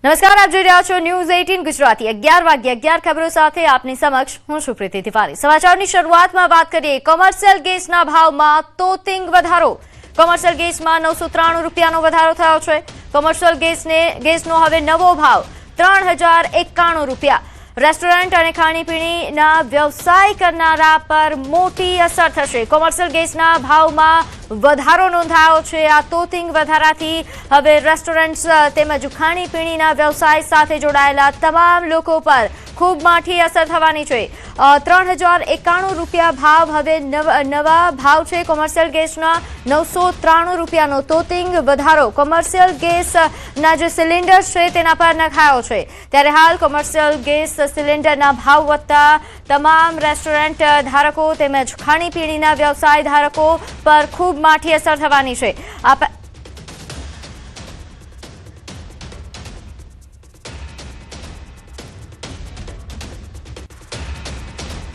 નમસ્કાર, આપ જોઈ રહ્યા છો ન્યૂઝ 18 ગુજરાતી 11 વાગ્યે 11 ખબરો સાથે આપની સમક્ષ હું છું પ્રીતિ તિવારી। સમાચારની શરૂઆતમાં વાત કરીએ કોમર્શિયલ ગેસના ભાવમાં તોતિંગ વધારો। કોમર્શિયલ ગેસમાં 993 રૂપિયાનો વધારો થયો છે। કોમર્શિયલ ગેસનો હવે નવો ભાવ 3091 રૂપિયા। રેસ્ટોરન્ટ અને ખાણીપીણીના વ્યવસાય કરનારા પર મોટી અસર થશે। કોમર્શિયલ ગેસના ભાવમાં વધારો નોંધાયો છે। આ તોતિંગ વધારાથી હવે રેસ્ટોરન્ટ્સ તેમજ ખાણીપીણીના વ્યવસાય સાથે જોડાયેલા તમામ લોકો પર ખૂબ માઠી અસર થવાની છે। 3091 રૂપિયા ભાવ હવે નવા ભાવ છે। કોમર્શિયલ ગેસના 993 રૂપિયાનો તોતિંગ વધારો કોમર્શિયલ ગેસના જે સિલિન્ડર છે તેના પર નખાયો છે। ત્યારે હાલ કોમર્શિયલ ગેસ સિલિન્ડરના ભાવ વધતા તમામ રેસ્ટોરન્ટ ધારકો તેમજ ખાણીપીણીના વ્યવસાય ધારકો પર ખૂબ માઠી અસર થવાની છે।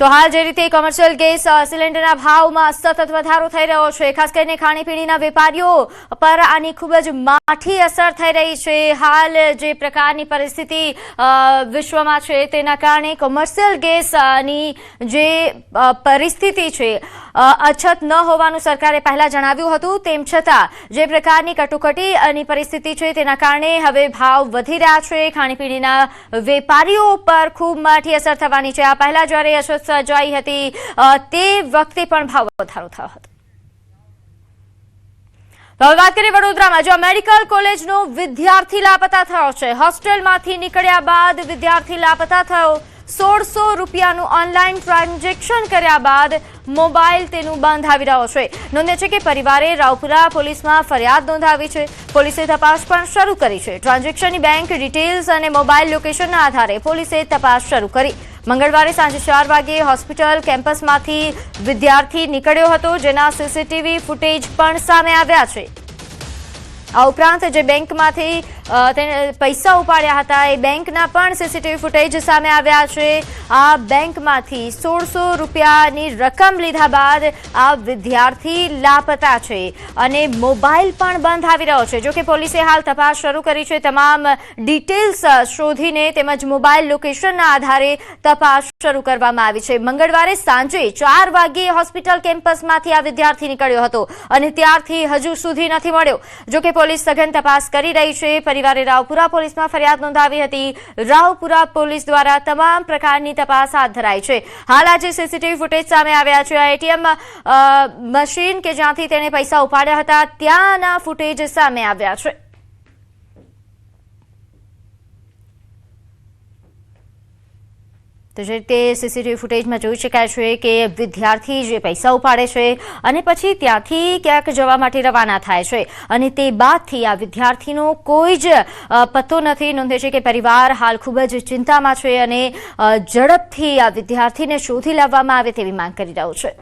તો હાલ જે રીતે કોમર્શિયલ ગેસ સિલિન્ડરના ભાવમાં સતત વધારો થઈ રહ્યો છે, ખાસ કરીને ખાણીપીણીના વેપારીઓ પર આની ખૂબ જ માઠી અસર થઈ રહી છે। હાલ જે પ્રકારની પરિસ્થિતિ વિશ્વમાં છે તેના કારણે કોમર્શિયલ ગેસની જે પરિસ્થિતિ છે અછત ન હોવાનું સરકારે પહેલા જણાવ્યું હતું, તેમ છતાં જે પ્રકારની કટોકટીની પરિસ્થિતિ છે તેના કારણે હવે ભાવ વધી રહ્યા છે। ખાણીપીણીના વેપારીઓ પર ખૂબ માઠી અસર થવાની છે। આ પહેલા જ્યારે અછત સર્જાઈ હતી તે વખતે પણ ભાવ વધારો થયો હતો। હવે વાત કરીએ વડોદરામાં, જો મેડિકલ કોલેજનો વિદ્યાર્થી લાપતા થયો છે। હોસ્ટેલમાંથી નીકળ્યા બાદ વિદ્યાર્થી લાપતા થયો। 1600 રૂપિયાનું ઓનલાઈન ટ્રાન્ઝેક્શન કર્યા બાદ મોબાઈલ તેનું બંધ આવી રહ્યો છે। નોંધે છે કે પરિવારે રાવપુરા પોલીસમાં ફરિયાદ નોંધાવી છે। પોલીસે તપાસ પણ શરૂ કરી છે। ટ્રાન્ઝેક્શનની બેંક ડિટેલ્સ અને મોબાઈલ લોકેશનના આધારે પોલીસે તપાસ શરૂ કરી। મંગળવારે સાંજે 4 વાગ્યે હોસ્પિટલ કેમ્પસમાંથી વિદ્યાર્થી નીકળ્યો હતો, જેના સીસીટીવી ફૂટેજ પણ સામે આવ્યા છે। આ ઉપરાંત જે બેંકમાંથી તેને પૈસા ઉપાડ્યા હતા એ બેંકના પણ સીસીટીવી ફૂટેજ સામે આવ્યા છે। આ બેંકમાંથી 1600 રૂપિયાની રકમ લીધા બાદ આ વિદ્યાર્થી લાપતા છે અને મોબાઈલ પણ બંધ આવી રહ્યો છે। જોકે પોલીસે હાલ તપાસ શરૂ કરી છે। તમામ ડિટેલ્સ શોધીને તેમજ મોબાઈલ લોકેશનના આધારે તપાસ શરૂ કરવામાં આવી છે। મંગળવારે સાંજે 4 વાગ્યે હોસ્પિટલ કેમ્પસમાંથી આ વિદ્યાર્થી નીકળ્યો હતો અને ત્યારથી હજુ સુધી નથી મળ્યો। જોકે પોલીસ સઘન તપાસ કરી રહી છે। પરિવારે રાવપુરા પોલીસમાં ફરિયાદ નોંધાવી હતી। રાવપુરા પોલીસ દ્વારા તમામ પ્રકારની તપાસ હાથ ધરાઈ છે। હાલ આજે સીસીટીવી ફૂટેજ સામે આવ્યા છે। આ એટીએમ મશીન કે જ્યાંથી તેણે પૈસા ઉપાડ્યા હતા ત્યાંના ફૂટેજ સામે આવ્યા છે। તો જે રીતે સીસીટીવી ફૂટેજમાં જોઈ શકાય છે કે વિદ્યાર્થી જે પૈસા ઉપાડે છે અને પછી ત્યાંથી ક્યાંક જવા માટે રવાના થાય છે અને તે બાદથી આ વિદ્યાર્થીનો કોઈ જ પત્તો નથી। નોંધે છે કે પરિવાર હાલ ખૂબ જ ચિંતામાં છે અને ઝડપથી આ વિદ્યાર્થીને શોધી લાવવામાં આવે તેવી માંગ કરી રહ્યો છે।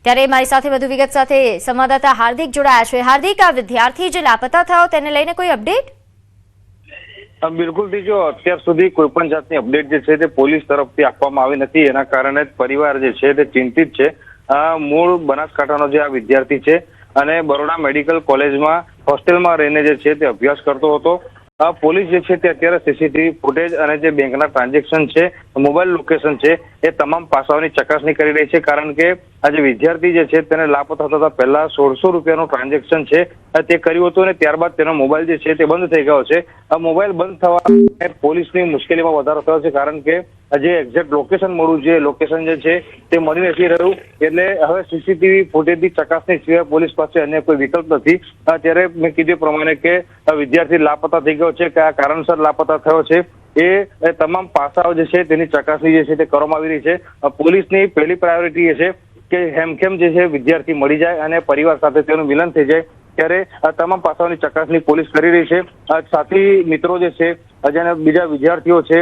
ત્યારે મારી સાથે વધુ વિગત સાથે સંવાદદાતા હાર્દિક જોડાયા છે। હાર્દિક, આ વિદ્યાર્થી જે લાપતા થયો તેને લઈને કોઈ અપડેટ? બિલકુલ થી, જો અત્યાર સુધી કોઈ પણ જાતની અપડેટ જે છે તે પોલીસ તરફથી આપવામાં આવી નથી। એના કારણે પરિવાર જે છે તે ચિંતિત છે। મૂળ બનાસકાંઠાનો જે આ વિદ્યાર્થી છે અને બરોડા મેડિકલ કોલેજમાં હોસ્ટેલમાં રહીને જે છે તે અભ્યાસ કરતો હતો। પોલીસ જે છે તે અત્યારે સીસીટીવી ફૂટેજ અને જે બેંકના ટ્રાન્ઝેક્શન છે, મોબાઈલ લોકેશન છે, એ તમામ પાસાઓની ચકાસણી કરી રહી છે। કારણ કે આ જે વિદ્યાર્થી જે છે તેને લાપતા થતા પહેલા 1600 રૂપિયાનું ટ્રાન્ઝેક્શન છે તે કર્યું હતું અને ત્યારબાદ તેનો મોબાઈલ જે છે તે બંધ થઈ ગયો છે। આ મોબાઈલ બંધ થવા પોલીસની મુશ્કેલીમાં વધારો થયો છે, કારણ કે જે એક્ઝેક્ટ લોકેશન મળવું જે લોકેશન જે છે તે મળી નથી રહ્યું। એટલે હવે સીસીટીવી ફૂટેજની ચકાસણી સિવાય પોલીસ પાસે અન્ય કોઈ વિકલ્પ નથી। ત્યારે મેં કીધું પ્રમાણે કે વિદ્યાર્થી લાપતા થઈ ગયો છે, કયા કારણસર લાપતા થયો છે એ તમામ પાસાઓ જે છે તેની ચકાસણી જે છે તે કરવામાં આવી રહી છે। પોલીસની પહેલી પ્રાયોરિટી એ છે કે હેમખેમ જે છે વિદ્યાર્થી મળી જાય અને પરિવાર સાથે તેનું મિલન થઈ જાય। ત્યારે આ તમામ પાસાઓની ચકાસણી પોલીસ કરી રહી છે। સાથી મિત્રો જે છે અને બીજા વિદ્યાર્થીઓ છે,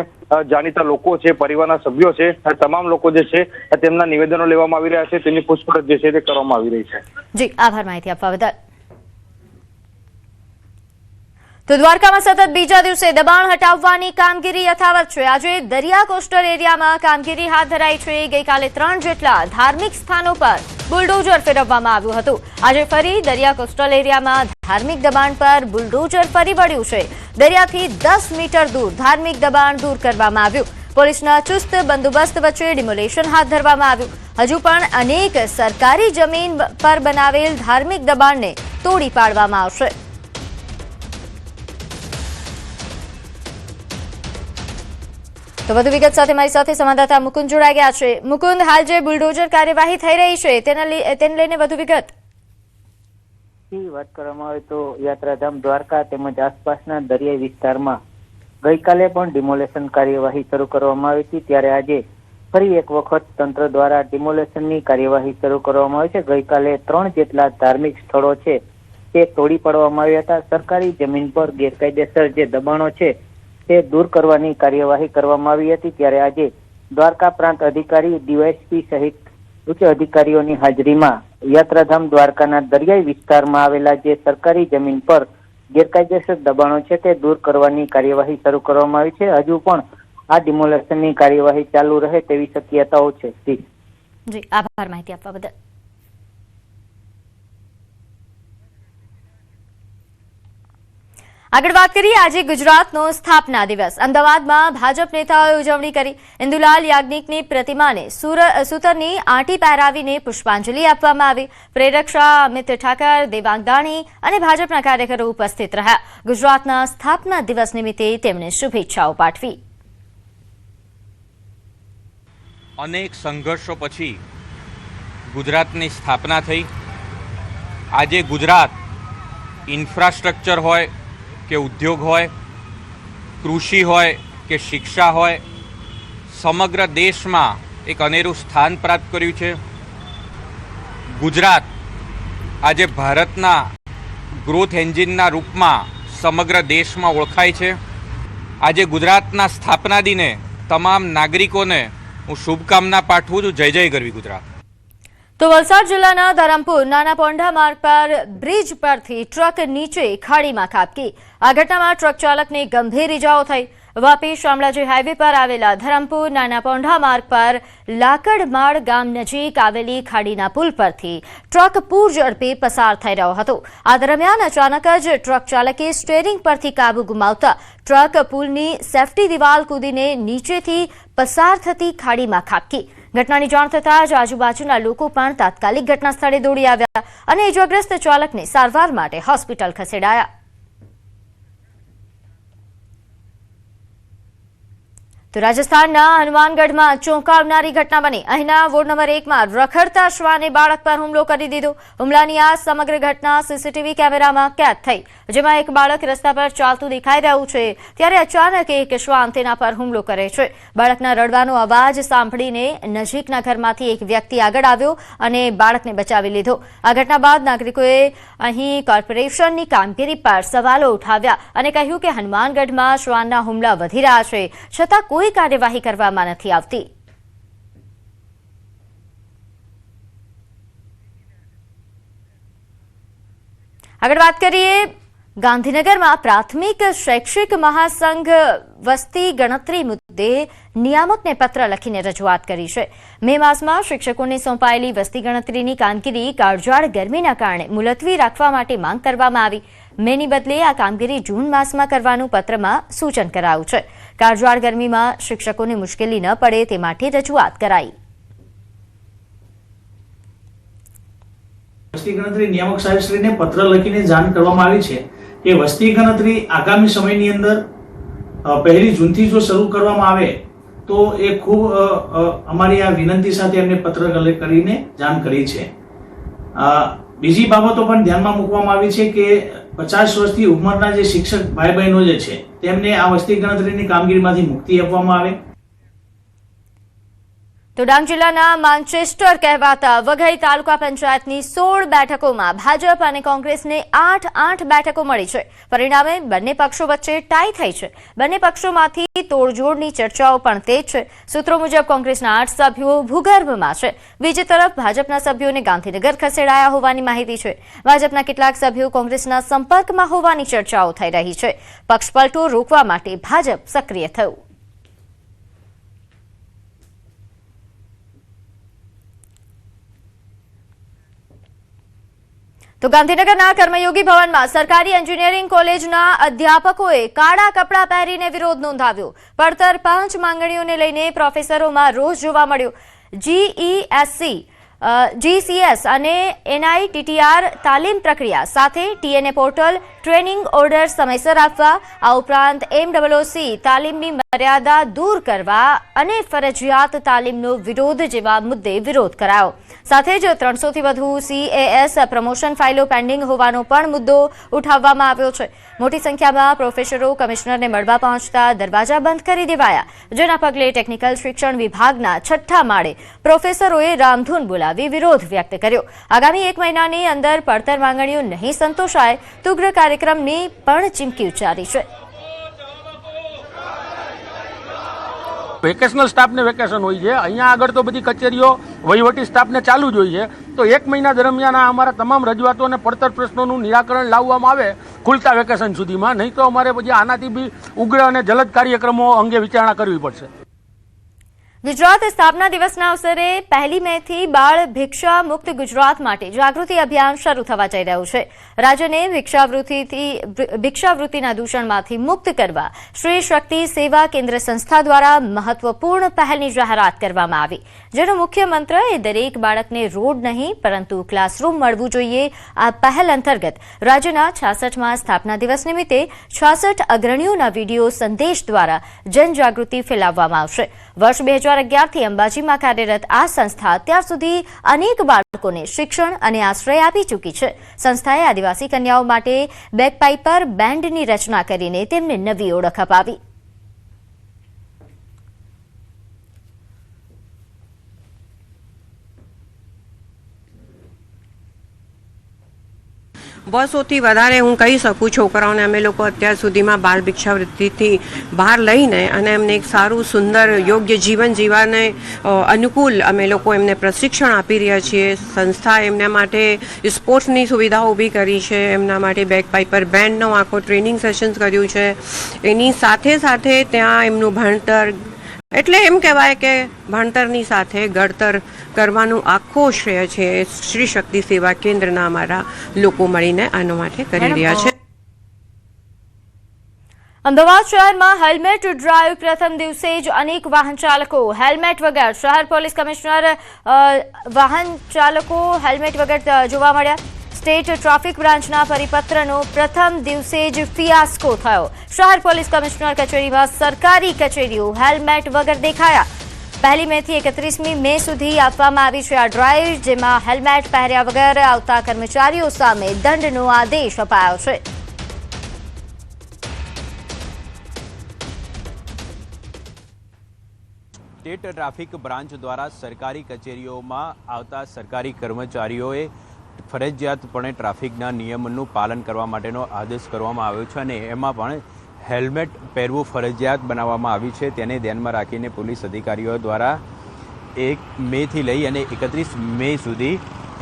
જાણીતા લોકો છે, પરિવારના સભ્યો છે, તમામ લોકો જે છે તેમના નિવેદનો લેવામાં આવી રહ્યા છે। તેમની પૂછપરછ જે છે તે કરવામાં આવી રહી છે। જી, આભાર માહિતી આપવા બદલ। તો દ્વારકામાં સતત બીજા દિવસે દબાણ હટાવવાની કામગીરી યથાવત છે। આજે દરિયા કોસ્ટલ એરિયામાં કામગીરી હાથ ધરાઈ છે। ગઈકાલે 3 જેટલા ધાર્મિક સ્થાનો પર બુલડોઝર ફેરવવામાં આવ્યું હતું। આજે ફરી દરિયા કોસ્ટલ એરિયામાં ધાર્મિક દબાણ પર બુલડોઝર ફરી વળ્યું છે। દરિયાથી 10 મીટર દૂર ધાર્મિક દબાણ દૂર કરવામાં આવ્યું। પોલીસના ચુસ્ત બંદોબસ્ત વચ્ચે ડિમોલેશન હાથ ધરવામાં આવ્યું। હજુ પણ અનેક સરકારી જમીન પર બનાવેલ ધાર્મિક દબાણને તોડી પાડવામાં આવશે। તો વધુ વિગત સાથે મારી સાથે સંવાદદાતા મુકુંદ જોડાઈ ગયા છે। મુકુંદ, હાલ જે બુલડોઝર કાર્યવાહી થઈ રહી છે તેને લઈને વધુ વિગત। વાત કરવામાં આવે તો યાત્રાધામ દ્વારકા તેમજ આસપાસના દરિયાઈ વિસ્તારમાં ગઈકાલે પણ ડિમોલેશન કાર્યવાહી શરૂ કરવામાં આવી હતી, ત્યારે આજે ફરી એક વખત તંત્ર દ્વારા ડિમોલેશનની કાર્યવાહી શરૂ કરવામાં આવી છે। ગઈકાલે 3 જેટલા ધાર્મિક સ્થળો છે તે તોડી પાડવામાં આવ્યા હતા। સરકારી જમીન પર ગેરકાયદેસર જે દબાણો છે તે દૂર કરવાની કાર્યવાહી કરવામાં આવી હતી, ત્યારે આજે દ્વારકા પ્રાંત અધિકારી, ડીવાયએસપી સહિત ઉચ્ચ અધિકારીઓની હાજરીમાં યાત્રાધામ દ્વારકાના દરિયાઈ વિસ્તારમાં આવેલા જે સરકારી જમીન પર ગેરકાયદેસર દબાણો છે તે દૂર કરવાની કાર્યવાહી શરૂ કરવામાં આવી છે। હજુ પણ આ ડિમોલેશનની કાર્યવાહી ચાલુ રહે તેવી શક્યતાઓ છે। જી, આભાર માહિતી આપવા બદલ। આગળ વાત કરીએ આજે ગુજરાતનો સ્થાપના દિવસ। અમદાવાદમાં ભાજપ નેતાઓએ ઉજવણી કરી। ઇન્દુલાલ યાજ્ઞિકની પ્રતિમાને સૂતરની આંટી પહેરાવીને પુષ્પાંજલિ આપવામાં આવી। પ્રેરક શાહ, અમિત ઠાકર, દેવાંગ દાણી અને ભાજપના કાર્યકરો ઉપસ્થિત રહ્યા। ગુજરાતના સ્થાપના દિવસ નિમિત્તે તેમણે શુભેચ્છાઓ પાઠવી। અનેક સંઘર્ષો પછી ગુજરાતની સ્થાપના થઈ। આજે ગુજરાત ઇન્ફ્રાસ્ટ્રક્ચર હોય કે ઉદ્યોગ હોય, કૃષિ હોય કે શિક્ષા હોય, સમગ્ર દેશમાં એક અનેરું સ્થાન પ્રાપ્ત કર્યું છે। ગુજરાત આજે ભારતના ગ્રોથ એન્જિનના રૂપમાં સમગ્ર દેશમાં ઓળખાય છે। આજે ગુજરાતના સ્થાપના દિને તમામ નાગરિકોને હું શુભકામના પાઠવું છું। જય જય ગરવી ગુજરાત। તો વલસાડ જિલ્લાના ધરમપુર નાના પોંઢા માર્ગ પર બ્રિજ પરથી ટ્રક નીચે ખાડીમાં ખાબકી। આ ઘટનામાં ટ્રક ચાલકને ગંભીર ઇજાઓ થઈ। વાપી શામળાજી હાઈવે પર આવેલા ધરમપુર નાના પોંઢા માર્ગ પર લાકડમાળ ગામ નજીક આવેલી ખાડીના પુલ પરથી ટ્રક પૂર ઝડપે પસાર થઈ રહ્યો હતો। આ દરમિયાન અચાનક જ ટ્રક ચાલકે સ્ટીયરિંગ પરથી કાબુ ગુમાવતા ટ્રક પુલની સેફટી દિવાલ કૂદીને નીચેથી પસાર થતી ખાડીમાં ખાબકી। ઘટનાની જાણ થતાં જ આજુબાજુના લોકો પણ તાત્કાલિક ઘટના સ્થળે દોડી આવ્યા અને ઇજાગ્રસ્ત ચાલકને સારવાર માટે હોસ્પિટલ ખસેડાયા। તો રાજસ્થાનના હનુમાનગઢમાં ચોંકાવનારી ઘટના બની। અહીંના વોર્ડ નંબર 1માં રખડતા શ્વાને બાળક પર હુમલો કરી દીધો। હુમલાની આ સમગ્ર ઘટના સીસીટીવી કેમેરામાં કેદ થઈ, જેમાં એક બાળક રસ્તા પર ચાલતું દેખાઈ રહ્યું છે, ત્યારે અચાનક એક શ્વાન તેના પર હુમલો કરે છે। બાળકના રડવાનો અવાજ સાંભળીને નજીકના ઘરમાંથી એક વ્યક્તિ આગળ આવ્યો અને બાળકને બચાવી લીધો। આ ઘટના બાદ નાગરિકોએ અહીં કોર્પોરેશનની કામગીરી પર સવાલો ઉઠાવ્યા અને કહ્યું કે હનુમાનગઢમાં શ્વાનના હુમલા વધી રહ્યા છે, છતાં કોઈ કાર્યવાહી કરવામાં નથી આવતી। આગળ વાત કરીએ, ગાંધીનગરમાં પ્રાથમિક શૈક્ષિક મહાસંઘ વસ્તી ગણતરી મુદ્દે નિયામકને પત્ર લખીને રજૂઆત કરી છે। મે માસમાં શિક્ષકોને સોંપાયેલી વસ્તી ગણતરીની કામગીરી કાળઝાળ ગરમીના કારણે મુલતવી રાખવા માટે માંગ કરવામાં આવી। મેની બદલે આ કામગીરી જૂન માસમાં કરવાનું પત્રમાં સૂચન કરાયું છે। કાળઝાળ ગરમીમાં શિક્ષકોને મુશ્કેલી ન પડે તે માટે રજૂઆત કરાઈ। વસ્તી ગણતરી નિયામક સાહેબશ્રીને પત્ર લખીને જાણ કરવામાં આવી છે કે વસ્તી ગણતરી આગામી સમયની અંદર 1 જૂનથી જો શરૂ કરવામાં આવે તો એ ખૂબ અમારી આ વિનંતી સાથે એમને પત્ર કરીને જાણ કરી છે। બીજી બાબતો પણ ધ્યાનમાં મૂકવામાં આવી છે કે 50 વર્ષથી ઉંમરના જે શિક્ષક ભાઈ બહેનો જે છે તેમને આ વસ્તી ગણતરીની કામગીરીમાંથી મુક્તિ આપવામાં આવે। તો ડાંગ જિલ્લાના માન્ચેસ્ટર કહેવાતા વઘઈ તાલુકા પંચાયતની 16 બેઠકોમાં ભાજપ અને કોંગ્રેસને 8 બેઠકો મળી છે. પરિણામે બંને પક્ષો વચ્ચે ટાઈ થઈ છે. બંને પક્ષોમાંથી તોડજોડની ચર્ચાઓ પણ તેજ છે. સૂત્રો મુજબ કોંગ્રેસના 8 સભ્યો ભૂગર્ભમાં છે. બીજી તરફ ભાજપના સભ્યોને ગાંધીનગર ખસેડાયા હોવાની માહિતી છે. ભાજપના કેટલાક સભ્યો કોંગ્રેસના સંપર્કમાં હોવાની ચર્ચાઓ થઈ રહી છે. પક્ષપલટો રોકવા માટે ભાજપ સક્રિય થયું. તો ગાંધીનગરના કર્મયોગી ભવનમાં સરકારી એન્જિનિયરિંગ કોલેજના અધ્યાપકોએ કાળા કપડાં પહેરીને વિરોધ નોંધાવ્યો. પડતર 5 માંગણીઓને લઈને પ્રોફેસરોમાં રોષ જોવા મળ્યો. GCS અને NITTR તાલીમ પ્રક્રિયા સાથે TNA પોર્ટલ ટ્રેનિંગ ઓર્ડર સમયસર આપવા, આ ઉપરાંત MOOC તાલીમની મર્યાદા દૂર કરવા અને ફરજિયાત તાલીમનો વિરોધ જેવા મુદ્દે વિરોધ કરાયો. સાથે જ 300 થી વધુ CAS પ્રમોશન ફાઇલો પેન્ડિંગ હોવાનો પણ મુદ્દો ઉઠાવવામાં આવ્યો છે. મોટી સંખ્યામાં પ્રોફેસરો કમિશનરને મળવા પહોંચતા દરવાજા બંધ કરી દેવાયા, જેના પગલે ટેકનિકલ શિક્ષણ વિભાગના 6ઠ્ઠા માળે પ્રોફેસરોએ રામધૂન બોલાવી વિરોધ વ્યક્ત કર્યો. આગામી 1 મહિનાની અંદર પડતર માંગણીઓ નહીં સંતોષાય તો ઉગ્ર કાર્યક્રમની પણ ચીમકી ઉચ્ચારી છે. વેકેશનલ સ્ટાફને વેકેશન હોય છે, અહીંયા આગળ તો બધી કચેરીઓ વહીવટી સ્ટાફને ચાલુ જ હોય છે. તો 1 મહિના દરમિયાન અમારા તમામ રજૂઆતો અને પડતર પ્રશ્નોનું નિરાકરણ લાવવામાં આવે ખુલતા વેકેશન સુધીમાં, નહીં તો અમારે પછી આનાથી બી ઉગ્ર અને જલદ કાર્યક્રમો અંગે વિચારણા કરવી પડશે. ગુજરાત સ્થાપના દિવસના અવસરે 1 મે થી બાળ ભિક્ષા મુક્ત ગુજરાત માટે જાગૃતિ અભિયાન શરૂ થવા જઈ રહ્યું છે. રાજ્યને ભિક્ષાવૃત્તિના દૂષણમાંથી મુક્ત કરવા શ્રી શક્તિ સેવા કેન્દ્ર સંસ્થા દ્વારા મહત્વપૂર્ણ પહેલની જાહેરાત કરવામાં આવી, જેનો મુખ્ય મંત્ર એ દરેક બાળકને રોડ નહીં પરંતુ ક્લાસરૂમ મળવું જોઈએ. આ પહેલ અંતર્ગત રાજ્યના 66માં સ્થાપના દિવસ નિમિત્તે 66 અગ્રણીઓના વિડીયો સંદેશ દ્વારા જનજાગૃતિ ફેલાવવામાં આવશે. વર્ષ 2011થી અંબાજીમાં કાર્યરત આ સંસ્થા અત્યાર સુધી અનેક બાળકોને શિક્ષણ અને આશ્રય આપી ચૂકી છે. સંસ્થાએ આદિવાસી કન્યાઓ માટે બેગપાઇપર બેન્ડની રચના કરીને તેમને નવી ઓળખ અપાવી. બસોથી વધારે હું કહી શકું છોકરાઓને અમે લોકો અત્યાર સુધીમાં બાળ ભિક્ષાવૃત્તિથી બહાર લઈને અને એમને એક સારું સુંદર યોગ્ય જીવન જીવવાને અનુકૂળ અમે લોકો એમને પ્રશિક્ષણ આપી રહ્યા છીએ. સંસ્થા એમના માટે સ્પોર્ટ્સની સુવિધાઓ ઊભી કરી છે, એમના માટે બેગપાઇપર બેન્ડનો આખો ટ્રેનિંગ સેશન્સ કર્યું છે. એની સાથે સાથે ત્યાં એમનું ભણતર, એટલે એમ કહેવાય કે ભણતરની સાથે ઘડતર કરવાનું આખો શ્રેય છે શ્રી શક્તિ સેવા કેન્દ્રના અમારા લોકો મળીને આના માટે કરી રહ્યા છે. અમદાવાદ શહેરમાં હેલ્મેટ ડ્રાઈવ પ્રથમ દિવસે જ અનેક વાહન ચાલકો હેલ્મેટ વગર, શહેર પોલીસ કમિશનર વાહન ચાલકો હેલ્મેટ વગર જોવા મળ્યા. સ્ટેટ ટ્રાફિક બ્રાન્ચના પરિપત્રનો પ્રથમ દિવસે જ ફિયાસ્કો થયો. શહેર પોલીસ કમિશનર કચેરીમાં સરકારી કચેરીઓ હેલ્મેટ વગર દેખાયા. 1 મે થી 31 મે સુધી આપવામાં આવી છે આ ડ્રાઈવ, જેમાં હેલ્મેટ પહેર્યા વગર આવતા કર્મચારીઓ સામે દંડનો આદેશ અપાયો છે. સ્ટેટ ટ્રાફિક બ્રાન્ચ દ્વારા સરકારી કચેરીઓમાં આવતા સરકારી કર્મચારીઓએ ફરજિયાતપણે ટ્રાફિકના નિયમોનું પાલન કરવા માટેનો આદેશ કરવામાં આવ્યો છે અને એમાં પણ હેલ્મેટ પહેરવું ફરજિયાત બનાવવામાં આવ્યું છે. તેને ધ્યાનમાં રાખીને પોલીસ અધિકારીઓ દ્વારા 1 મેથી લઈ અને 31 મે સુધી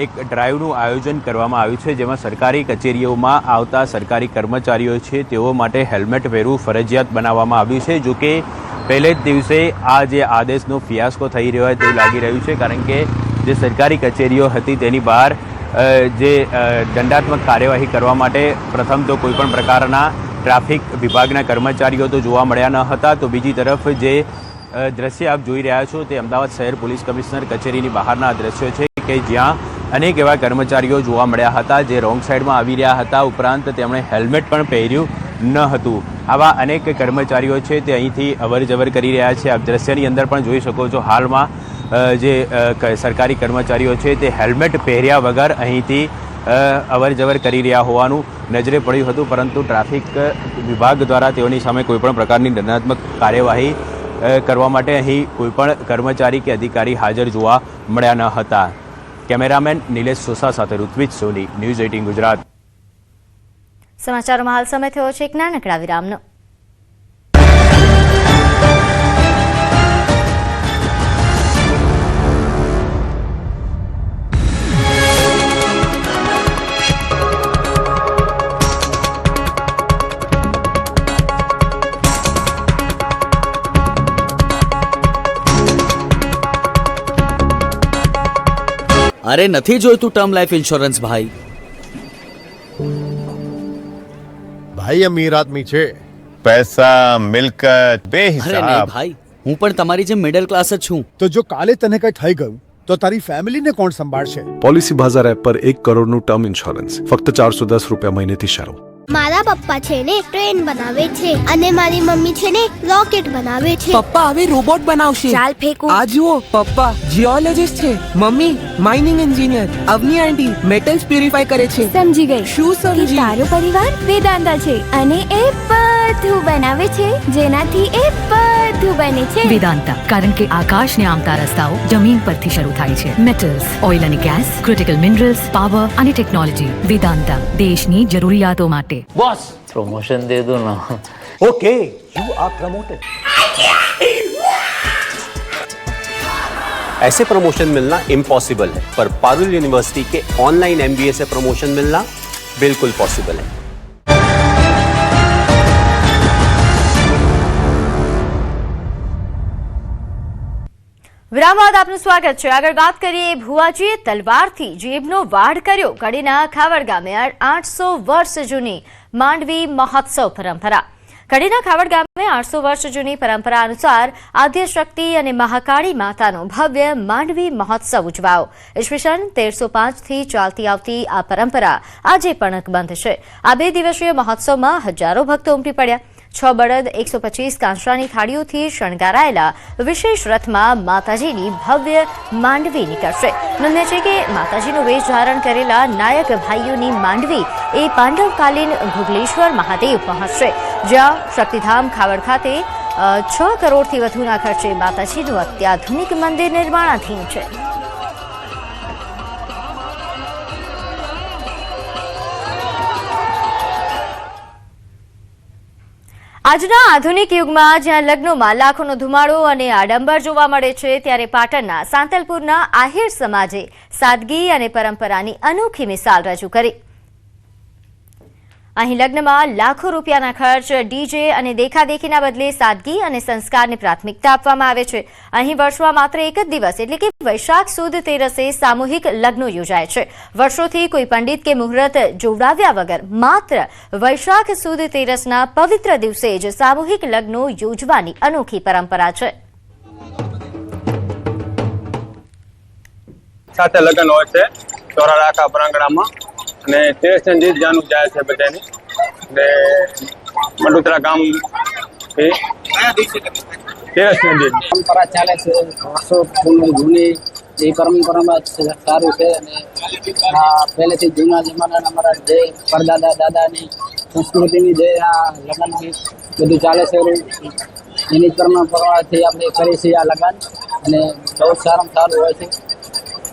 એક ડ્રાઈવનું આયોજન કરવામાં આવ્યું છે, જેમાં સરકારી કચેરીઓમાં આવતા સરકારી કર્મચારીઓ છે તેઓ માટે હેલ્મેટ પહેરવું ફરજિયાત બનાવવામાં આવ્યું છે. જોકે પહેલે જ દિવસે આ જે આદેશનો ફિયાસ્કો થઈ રહ્યો હોય તેવું લાગી રહ્યું છે, કારણ કે જે સરકારી કચેરીઓ હતી તેની બહાર જે દંડાત્મક કાર્યવાહી કરવા માટે પ્રથમ તો કોઈપણ પ્રકારના ટ્રાફિક વિભાગના કર્મચારીઓ તો જોવા મળ્યા ન હતા. તો બીજી તરફ જે દ્રશ્ય આપ જોઈ રહ્યા છો તે અમદાવાદ શહેર પોલીસ કમિશનર કચેરીની બહારના દ્રશ્યો છે કે જ્યાં અનેક એવા કર્મચારીઓ જોવા મળ્યા હતા જે રોંગ સાઈડમાં આવી રહ્યા હતા, ઉપરાંત તેમણે હેલ્મેટ પણ પહેર્યું ન હતું. આવા અનેક કર્મચારીઓ છે તે અહીંથી અવરજવર કરી રહ્યા છે. આપ દ્રશ્યની અંદર પણ જોઈ શકો છો, હાલમાં જે સરકારી કર્મચારીઓ છે તે હેલ્મેટ પહેર્યા વગર અહીંથી અવરજવર કરી રહ્યા હોવાનું નજરે પડ્યું હતું, પરંતુ ટ્રાફિક વિભાગ દ્વારા તેઓની સામે કોઈપણ પ્રકારની દંડાત્મક કાર્યવાહી કરવા માટે અહીં કોઈપણ કર્મચારી કે અધિકારી હાજર જોવા મળ્યા ન હતા. કેમેરામેન નિલેશ સોસા સાથે ઋત્વિજ સોની, ન્યૂઝ 18 ગુજરાત. સમાચારોમાં હાલ સમય થયો છે એક નાનકડા વિરામનો. અરે નથી જોઈતું ટર્મ લાઈફ ઇન્સ્યોરન્સ ભાઈ. ભાઈ અમીર આદમી છે, પૈસા મિલકત અરે નહીં બેહિસાબ. ભાઈ, હું પણ તમારી જેમ મિડલ ક્લાસ જ છું. તો જો કાલે તને કઈ થઈ ગયું તો તારી ફેમિલીને કોણ સંભાળશે? પોલિસી બાઝાર એપ પર 1 કરોડનું ટર્મ ઇન્સ્યોરન્સ ફક્ત 410 રૂપિયા મહિનેથી શરૂ. મારા પપ્પા છે ને ટ્રેન બનાવે છે અને મારી મમ્મી છે ને રોકેટ બનાવે છે. પપ્પા હવે રોબોટ બનાવશે. ચાલ ફેંકું. આ જુઓ, પપ્પા જીઓલોજિસ્ટ છે, મમ્મી માઇનિંગ એન્જિનિયર, અવની આંટી મેટલ્સ પ્યુરિફાય કરે છે. સમજી ગઈ. શું સમજી? તારો પરિવાર વેદાંતા છે અને એ બધું બનાવે છે જેનાથી એ બધું બને છે. વેદાંતા, કારણ કે આકાશને આમતા રસ્તાઓ જમીન પરથી શરૂ થાય છે. મેટલ્સ, ઓઇલ અને ગેસ, ક્રિટિકલ મિનરલ્સ, પાવર અને ટેકનોલોજી. વેદાંતા, દેશની જરૂરિયાતો માટે. बॉस प्रमोशन दे दो ना. Okay, you are promoted. ऐसे प्रमोशन मिलना इम्पॉसिबल है, पर पारुल यूनिवर्सिटी के ऑनलाइन MBA से प्रमोशन मिलना बिल्कुल पॉसिबल है. વિરામ બાદ આપનું સ્વાગત છે. આગળ વાત કરીએ, ભુવાજીએ તલવારથી જીભનો વાઢ કર્યો. કડીના ખાવડ ગામે 800 વર્ષ જૂની માંડવી મહોત્સવ પરંપરા. કડીના ખાવડ ગામે 800 વર્ષ જૂની પરંપરા અનુસાર આદ્યશક્તિ અને મહાકાળી માતાનો ભવ્ય માંડવી મહોત્સવ ઉજવાયો. ઈસવીસન 1305થી ચાલતી આવતી આ પરંપરા આજે પણ અકબંધ છે. આ 2 દિવસીય મહોત્સવમાં હજારો ભક્તો ઉમટી પડ્યા. 6 બળદ 125 કાંસળાની થાળીઓથી શણગારાયેલા વિશેષ રથમાં માતાજીની ભવ્ય માંડવી નીકળશે. નોંધનીય છે કે માતાજીનું વેશ ધારણ કરેલા નાયક ભાઈઓની માંડવી એ પાંડવકાલીન ઘુગલેશ્વર મહાદેવ પહોંચશે, જ્યાં શક્તિધામ ખાવડ ખાતે 6 કરોડથી વધુના ખર્ચે માતાજીનું અત્યાધુનિક મંદિર નિર્માણાધીન છે. આજના આધુનિક યુગમાં જ્યાં લગ્નોમાં લાખોનો ધુમાડો અને આડંબર જોવા મળે છે, ત્યારે પાટણના સાંતલપુરના આહિર સમાજે સાદગી અને પરંપરાની અનોખી મિસાલ રજૂ કરી. અહીં લગ્નમાં લાખો રૂપિયાના ખર્ચ, ડીજે અને દેખાદેખીના બદલે સાદગી અને સંસ્કારને પ્રાથમિકતા આપવામાં આવે છે. અહીં વર્ષમાં માત્ર એક જ દિવસ એટલે કે વૈશાખ સુદ તેરસે સામૂહિક લગ્નો યોજાય છે. વર્ષોથી કોઈ પંડિત કે મુહૂર્ત જોવડાવ્યા વગર માત્ર વૈશાખ સુદ તેરસના પવિત્ર દિવસે જ સામૂહિક લગ્નો યોજવાની અનોખી પરંપરા છે. સાથે લગ્ન હોય છે ચોરા રાખા પ્રાંગણામાં, અને 13 જીત જાનું જાય છે બધાની. ને મંડોતરા ગામ થી 13 જીત પરંપરા ચાલે છે વર્ષો જૂની. એ પરંપરામાં સારું છે અને પહેલેથી જૂના જમાનાના અમારા જે પરદાદા દાદાની સંસ્કૃતિની જે આ લગ્નની બધું ચાલે છે એની પરંપરાથી આપણે કરીએ છીએ આ લગ્ન, અને બહુ સારું હોય છે.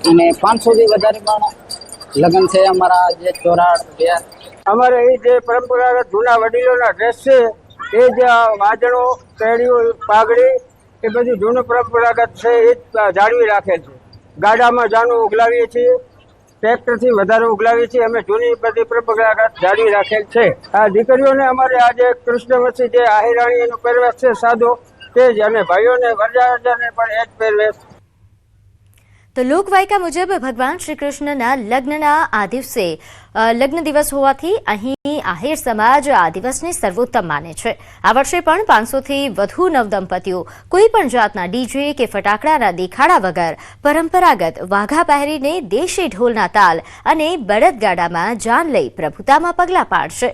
અને 500 થી વધારે પણ લગ્ન છે અમારા જે ચોરાડ. અમારે એ જે પરંપરાગત જૂના વડીલોના ડ્રેસ છે એ જ વાજણો, કેડીઓ, પાઘડી એ બધું જૂનું પરંપરાગત છે એ જ જાળવી રાખે છે. ગાડામાં જાનું ઉગલાવીએ છીએ, ટ્રેક્ટરથી વધારે ઉગલાવીએ છીએ. અમે જૂની બધી પરંપરાગત જાળવી રાખેલ છે. આ દીકરીઓને અમારે આજે કૃષ્ણવંશી જે આહિરાણીનો પહેરવેશ છે સાદો તે જ, અને ભાઈઓને વરરાજાને પણ એ જ પહેરવેશ. તો લોકવાયકા મુજબ ભગવાન શ્રી કૃષ્ણના લગ્નના આ દિવસે લગ્ન દિવસ હોવાથી અહીં આહિર સમાજ આ દિવસને સર્વોત્તમ માને છે. આ વર્ષે પણ 500થી વધુ નવદંપતીઓ કોઈ પણ જાતના ડીજે કે ફટાકડાના દેખાડા વગર પરંપરાગત વાઘા પહેરીને દેશી ઢોલના તાલ અને બળદગાડામાં જાન લઈ પ્રભુતામાં પગલાં પાડશે.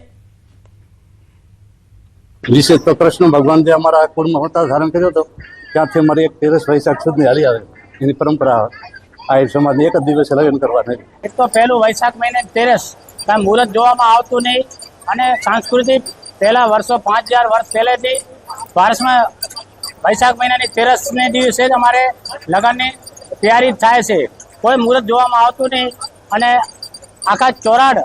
વિશેષ તો કૃષ્ણ ભગવાન જે અમારા કુળમાં હોતા ધારણ કર્યો હતો ત્યાંથી અમારી એક 13 વૈશાખ સુધી હાલી આવે એની પરંપરા. આહિર સમાજ એક જ દિવસે લગ્ન કરવાના. એક તો પહેલું વૈશાખ મહિને 13 કાંઈ મુહૂર્ત જોવામાં આવતું નહીં, અને સાંસ્કૃતિક પહેલા વર્ષો 5000 વર્ષ પહેલેથી ભારતમાં વૈશાખ મહિનાની 13ને દિવસે જ અમારે લગ્નની તૈયારી થાય છે. કોઈ મુહૂર્ત જોવામાં આવતું નહીં અને આખા ચોરાડ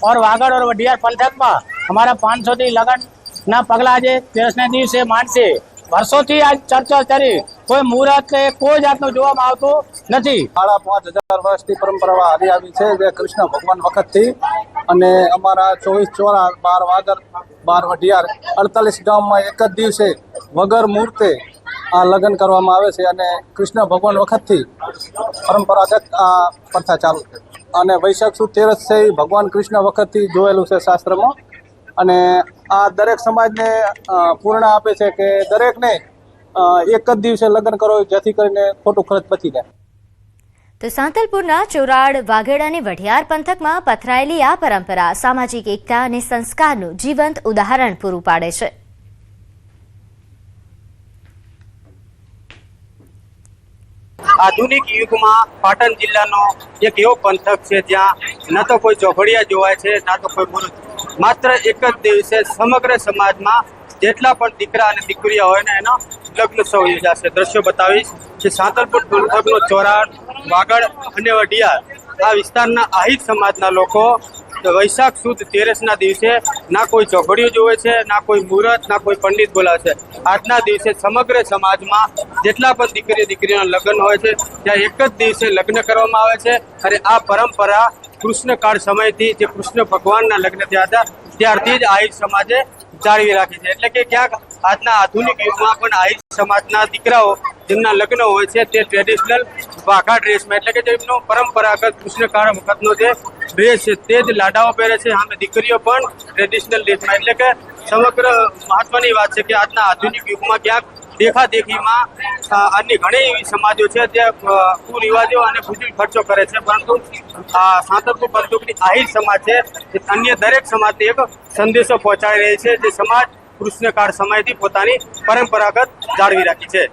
और વાગડ और વઢિયાર પંથકમાં અમારા 500 થી લગ્નના પગલા આજે 13ને દિવસે માંડશે. વર્ષોથી આ ચર્ચા કરી કોઈ મુહૂર્ત કે કોઈ જાતનું જોવામાં આવતું નથી. 5000 વર્ષથી પરંપરા હાલી આવી છે જે કૃષ્ણ ભગવાન વખતથી, અને અમારા 24 ચોરા 12 વાગર 12 વઢિયાર 48 ગામમાં એક જ દિવસે વગર મુહૂર્તે આ લગ્ન કરવામાં આવે છે અને કૃષ્ણ ભગવાન વખતથી પરંપરાગત આ પ્રથા ચાલુ છે. અને વૈશાખ સુદ 13 છે ભગવાન કૃષ્ણ વખતથી જોયેલું છે શાસ્ત્રમાં, અને આ દરેક સમાજને પૂર્ણ આપે છે કે દરેકને એક જ દિવસે લગ્ન કરો જેથી કરીને ખોટું ખર્ચ બચી જાય. તો સાંતલપુરના ચોરાડ વાગડ અને વઢિયાર પંથકમાં પથરાયેલી આ પરંપરા સામાજિક એકતા અને સંસ્કારનું જીવંત ઉદાહરણ પૂરું પાડે છે. આધુનિક યુગમાં પાટણ જિલ્લાનો એક એવો પંથક છે જ્યાં ન તો કોઈ ચોઘડિયા જોવાય છે, ના તો કોઈ મુહૂર્ત. માત્ર એક જ દિવસે સમગ્ર સમાજમાં જેટલા પણ દીકરા અને દીકરીઓ હોય ને એનો લગ્નોત્સવ યોજાશે. દ્રશ્યો બતાવીશ કે સાંતલપુર પંથકનો ચોરાડ, વાગડ અને વઢિયાર આ વિસ્તારના આહિર સમાજના લોકો વૈશાખ સુદ 13ના દિવસે ના કોઈ ચોઘડિયું જોવે છે, ના કોઈ મુહૂર્ત, ના કોઈ પંડિત બોલાવે છે. આજના દિવસે સમગ્ર સમાજમાં જેટલા પણ દીકરીઓના લગ્ન હોય છે ત્યાં એક જ દિવસે લગ્ન કરવામાં આવે છે. અને આ પરંપરા કૃષ્ણકાળ સમયથી જે કૃષ્ણ ભગવાનના લગ્ન થયા હતા ત્યારથી જ આહિર સમાજે જાળવી રાખી છે. એટલે કે ક્યાંક આજના આધુનિક યુગમાં પણ આહિર સમાજના દીકરાઓ જેમના લગ્ન હોય છે તે ટ્રેડિશનલ વાઘા ડ્રેસમાં, એટલે કે જેમનો પરંપરાગત કૃષ્ણકાળ વખતનો જે ડ્રેસ છે તે જ લાડાઓ પહેરે છે. આમ દીકરીઓ પણ ટ્રેડિશનલ ડ્રેસમાં. એટલે કે સમગ્ર મહત્વની વાત છે કે આજના આધુનિક યુગમાં ક્યાંક દેખાદેખીમાં અન્ય ઘણી એવી સમાજો છે જે કુરિવાજો અને ફૂજલ ખર્ચો કરે છે, પરંતુ આ સાંતલપુર પંથકની આહિર સમાજ છે અન્ય દરેક સમાજને એક સંદેશો પહોંચાડી રહી છે જે સમાજ કૃષ્ણકાળ સમયથી પોતાની પરંપરાગત જાળવી રાખી છે.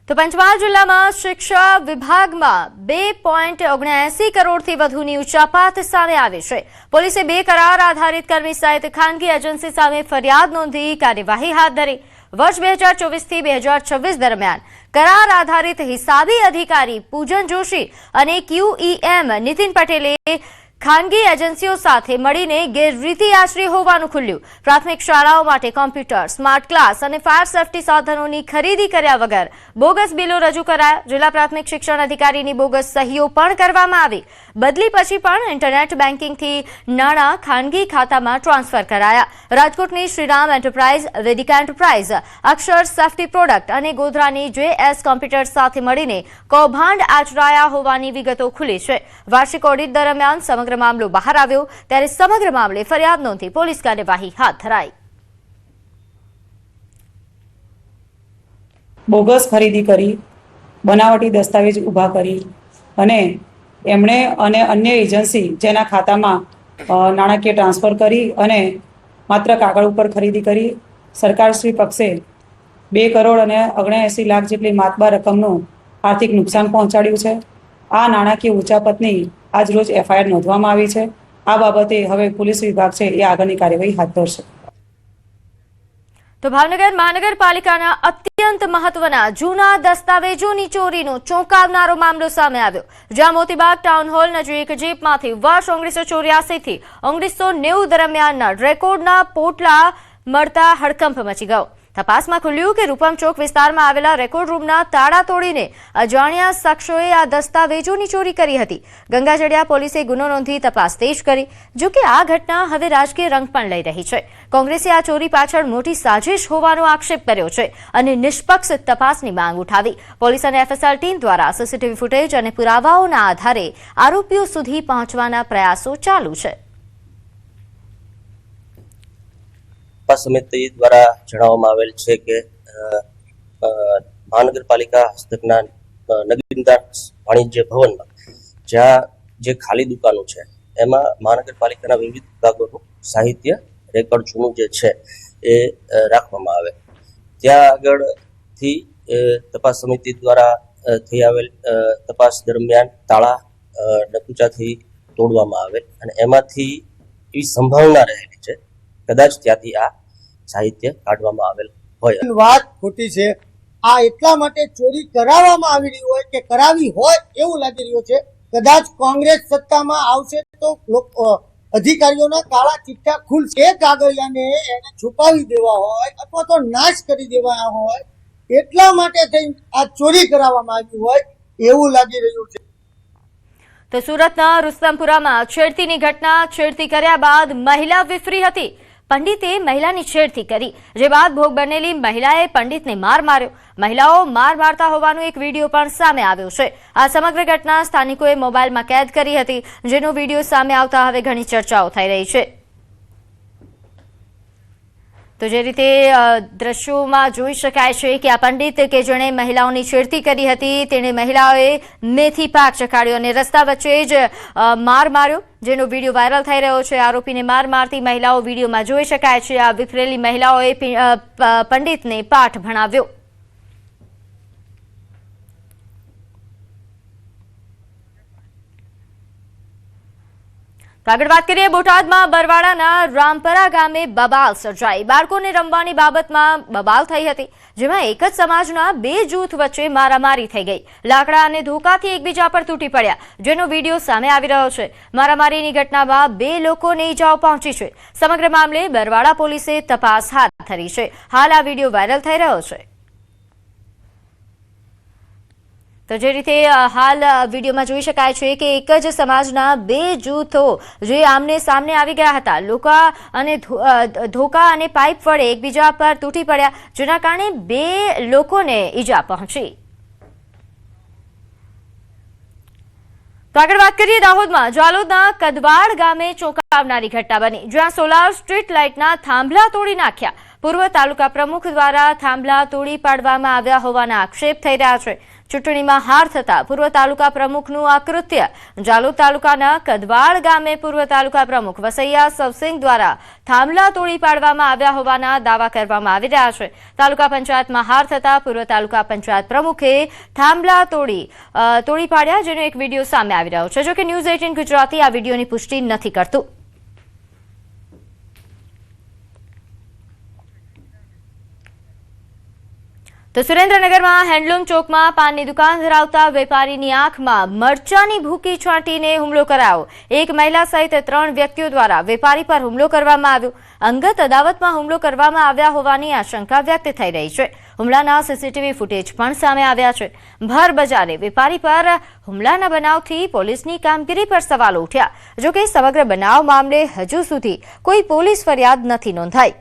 તો પંચમહાલ જિલ્લામાં શિક્ષા વિભાગમાં 2.79 કરોડથી વધુની ઉચાપાત સામે આવી છે. પોલીસે 2 કરાર આધારિત કર્મી સહિત ખાનગી એજન્સી સામે ફરિયાદ નોંધી કાર્યવાહી હાથ ધરી. વર્ષ 2024 થી 2026 દરમિયાન કરાર આધારિત હિસાબી અધિકારી પૂજન જોશી અને QEM નીતિન પટેલે ખાનગી એજન્સીઓ સાથે મળીને ગેરરીતિ આચરી હોવાનું ખુલ્યું. પ્રાથમિક શાળાઓ માટે કોમ્પ્યુટર, સ્માર્ટ ક્લાસ અને ફાયર સેફટી સાધનોની ખરીદી કર્યા વગર બોગસ બિલો રજૂ કરાયા. જિલ્લા પ્રાથમિક શિક્ષણ અધિકારીની બોગસ સહીઓ પણ કરવામાં આવી. બદલી પછી પણ ઇન્ટરનેટ બેન્કિંગથી નાણાં ખાનગી ખાતામાં ટ્રાન્સફર કરાયા. રાજકોટની શ્રીરામ એન્ટરપ્રાઇઝ, વેદિકા એન્ટરપ્રાઇઝ, અક્ષર સેફટી પ્રોડક્ટ અને ગોધરાની JS કોમ્પ્યુટર સાથે મળીને કૌભાંડ આચરાયા હોવાની વિગતો ખુલી છે. વાર્ષિક ઓડિટ દરમિયાન સમગ્ર મામલો બહાર આવ્યો ત્યારે સમગ્ર મામલે ફરિયાદ નોંધી પોલીસ કાર્યવાહી હાથ ધરાઈ. બોગસ ખરીદી કરી, બનાવટી દસ્તાવેજ ઊભા કરી અને એમણે અને અન્ય એજન્સી જેના ખાતામાં નાણાકીય ટ્રાન્સફર કરી અને માત્ર કાગળ ઉપર ખરીદી કરી સરકારશ્રી પક્ષે 2 કરોડ અને 79 લાખ જેટલી માતબાર રકમનું આર્થિક નુકસાન પહોંચાડ્યું છે. આ નાણાકીય ઉચાપતની આજ રોજ FIR નોંધવામાં આવી છે. આ બાબતે હવે પોલીસ વિભાગ છે એ આગળની કાર્યવાહી હાથ ધરશે. તો ભાવનગર મહાનગરપાલિકાના અત્યંત મહત્વના જૂના દસ્તાવેજોની ચોરીનો ચોંકાવનારો મામલો સામે આવ્યો, જ્યાં મોતીબાગ ટાઉન હોલ નજીક જીપમાંથી વર્ષ 1984 થી 1990 દરમિયાનના રેકોર્ડના પોટલા મળતા હડકંપ મચી ગયો. તપાસમાં ખુલ્યું કે રૂપમ ચોક વિસ્તારમાં આવેલા રેકોર્ડ રૂમના તાળા તોડીને અજાણ્યા શખ્સોએ આ દસ્તાવેજોની ચોરી કરી હતી. ગંગાજળિયા પોલીસે ગુનો નોંધી તપાસ તેજ કરી. જોકે આ ઘટના હવે રાજકીય રંગ પણ લઈ રહી છે. કોંગ્રેસે આ ચોરી પાછળ મોટી સાજિશ હોવાનો આક્ષેપ કર્યો છે અને નિષ્પક્ષ તપાસની માંગ ઉઠાવી. પોલીસ અને FSL ટીમ દ્વારા CCTV ફૂટેજ અને પુરાવાઓના આધારે આરોપીઓ સુધી પહોંચવાના પ્રયાસો ચાલુ છે. સમિતિ દ્વારા જણાવવામાં આવેલ છે કે મહાનગરપાલિકા હસ્તકના નગીનદાર વાણિજ્ય ભવનમાં જ્યાં જે ખાલી દુકાનો છે એમાં મહાનગરપાલિકાના વિવિધ વિભાગોનું સાહિત્ય રેકોર્ડ જૂનું જે છે એ રાખવામાં આવે. ત્યાં આગળથી તપાસ સમિતિ દ્વારા થઈ આવેલ તપાસ દરમિયાન તાળા નકુચાથી તોડવામાં આવેલ અને એમાંથી એવી સંભાવના રહેલી છે કદાચ ત્યાંથી આ સાહિત્ય કાઢવામાં આવેલ હોય. વાત ખોટી છે. આ એટલા માટે ચોરી કરાવવામાં આવી રહી હોય કે કરાવી હોય એવું લાગી રહ્યું છે. કદાચ કોંગ્રેસ સત્તામાં આવશે તો અધિકારીઓના કાળા ચિઠ્ઠા ખુલશે. એ કાગળિયાને એને છુપાવી દેવા હોય અથવા તો નાશ કરી દેવા હોય એટલા માટે થઈ આ ચોરી કરાવવામાં આવી હોય એવું લાગી રહ્યું છે. તો સુરતના રુસ્તમપુરામાં છેડતીની ઘટના. છેડતી કર્યા બાદ મહિલા વિફરી હતી. પંડિતે મહિલાની છેડતી કરી, જે બાદ ભોગ બનેલી મહિલાએ પંડિતને માર માર્યો. મહિલાઓ માર મારતા હોવાનો એક વિડીયો પણ સામે આવ્યો છે. આ સમગ્ર ઘટના સ્થાનિકોએ મોબાઈલમાં કેદ કરી હતી, જેનો વિડીયો સામે આવતા હવે ઘણી ચર્ચાઓ થઈ રહી છે. તો જે રીતે દ્રશ્યોમાં જોઈ શકાય છે કે આ પંડિત કે જેણે મહિલાઓની છેડતી કરી હતી, તેણે મહિલાઓએ મેથી પાક ચખાડ્યો અને રસ્તા વચ્ચે જ માર માર્યો, જેનો વિડીયો વાયરલ થઈ રહ્યો છે. આરોપીને માર મારતી મહિલાઓ વિડીયોમાં જોઈ શકાય છે. આ વિફરેલી મહિલાઓએ પંડિતને પાઠ ભણાવ્યો. આગળ વાત કરીએ બોટાદમાં બરવાડાના રામપરા ગામે બબાલ સર્જાઈ. બાળકોને રમવાની બાબતમાં બબાલ થઈ હતી, જેમાં એક જ સમાજના બે જૂથ વચ્ચે મારામારી થઈ ગઈ. લાકડા અને ધોકાથી એકબીજા પર તૂટી પડ્યા, જેનો વિડીયો સામે આવી રહ્યો છે. મારામારીની ઘટનામાં બે લોકોને ઈજાઓ પહોંચી છે. સમગ્ર મામલે બરવાડા પોલીસે તપાસ હાથ ધરી છે. હાલ આ વિડીયો વાયરલ થઈ રહ્યો છે. તો જે રીતે હાલ વિડીયોમાં જોઈ શકાય છે કે એક જ સમાજના બે જૂથો જે આમને સામને આવી ગયા હતા, ધોકા અને પાઇપ વડે એકબીજા પર તૂટી પડ્યા, જેના કારણે બે લોકોને ઈજા પહોંચી. તો આગળ વાત કરીએ દાહોદમાં. જાલોદના કદવાડ ગામે ચોંકાવનારી ઘટના બની, જ્યાં સોલાર સ્ટ્રીટ લાઇટના થાંભલા તોડી નાખ્યા. પૂર્વ તાલુકા પ્રમુખ દ્વારા થાંભલા તોડી પાડવામાં આવ્યા હોવાના આક્ષેપ થઈ રહ્યા છે. ચૂંટણીમાં હાર થતા પૂર્વ તાલુકા પ્રમુખનું આ કૃત્ય. જાલોદ તાલુકાના કદવાડ ગામે પૂર્વ તાલુકા પ્રમુખ વસૈયા સવસિંગ દ્વારા થાંભલા તોડી પાડવામાં આવ્યા હોવાના દાવા કરવામાં આવી રહ્યા છે. તાલુકા પંચાયતમાં હાર થતા પૂર્વ તાલુકા પંચાયત પ્રમુખે થાંભલા તોડી પાડ્યા, જેનો એક વિડીયો સામે આવી રહ્યો છે. જોકે ન્યૂઝ 18 ગુજરાતી આ વિડીયોની પુષ્ટિ નથી કરતું. તો સુરેન્દ્રનગરમાં હેન્ડલૂમ ચોકમાં પાનની દુકાન ધરાવતા વેપારીની આંખમાં મરચાની ભૂકી છાંટીને હુમલો કરાયો. એક મહિલા સહિત 3 વ્યક્તિઓ દ્વારા વેપારી પર હુમલો કરવામાં આવ્યો. અંગત અદાવતમાં હુમલો કરવામાં આવ્યા હોવાની આશંકા વ્યક્ત થઈ રહી છે. હુમલાના સીસીટીવી ફૂટેજ પણ સામે આવ્યા છે. ભર બજારે વેપારી પર હુમલાના બનાવથી પોલીસની કામગીરી પર સવાલો ઉઠ્યા. જોકે સમગ્ર બનાવ મામલે હજુ સુધી કોઈ પોલીસ ફરિયાદ નથી નોંધાઈ.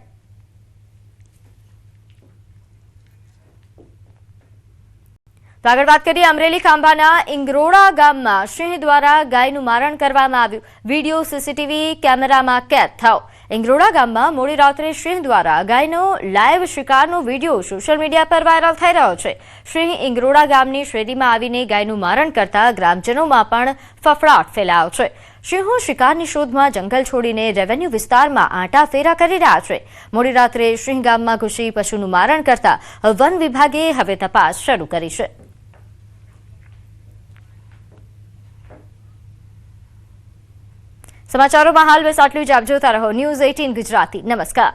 આગળ વાત કરીએ અમરેલી ખાંભાના ઇંગરોડા ગામમાં સિંહ દ્વારા ગાયનું મારણ કરવામાં આવ્યું. વિડીયો સીસીટીવી કેમેરામાં કેદ થયો. ઇંગરોડા ગામમાં મોડી રાત્રે સિંહ દ્વારા ગાયનો લાઈવ શિકારનો વિડીયો સોશિયલ મીડિયા પર વાયરલ થઈ રહ્યો છે. સિંહ ઇંગરોડા ગામની શેરીમાં આવીને ગાયનું મારણ કરતા ગ્રામજનોમાં પણ ફફડાટ ફેલાયો છે. સિંહો શિકારની શોધમાં જંગલ છોડીને રેવન્યુ વિસ્તારમાં આંટા ફેરા કરી રહ્યા છે. મોડી રાત્રે સિંહ ગામમાં ઘૂસી પશુનું મારણ કરતા વન વિભાગે હવે તપાસ શરૂ કરી છે. સમાચારોમાં હાલ બસ આટલું જ. આપ જોતા રહો ન્યૂઝ 18 ગુજરાતી. નમસ્કાર.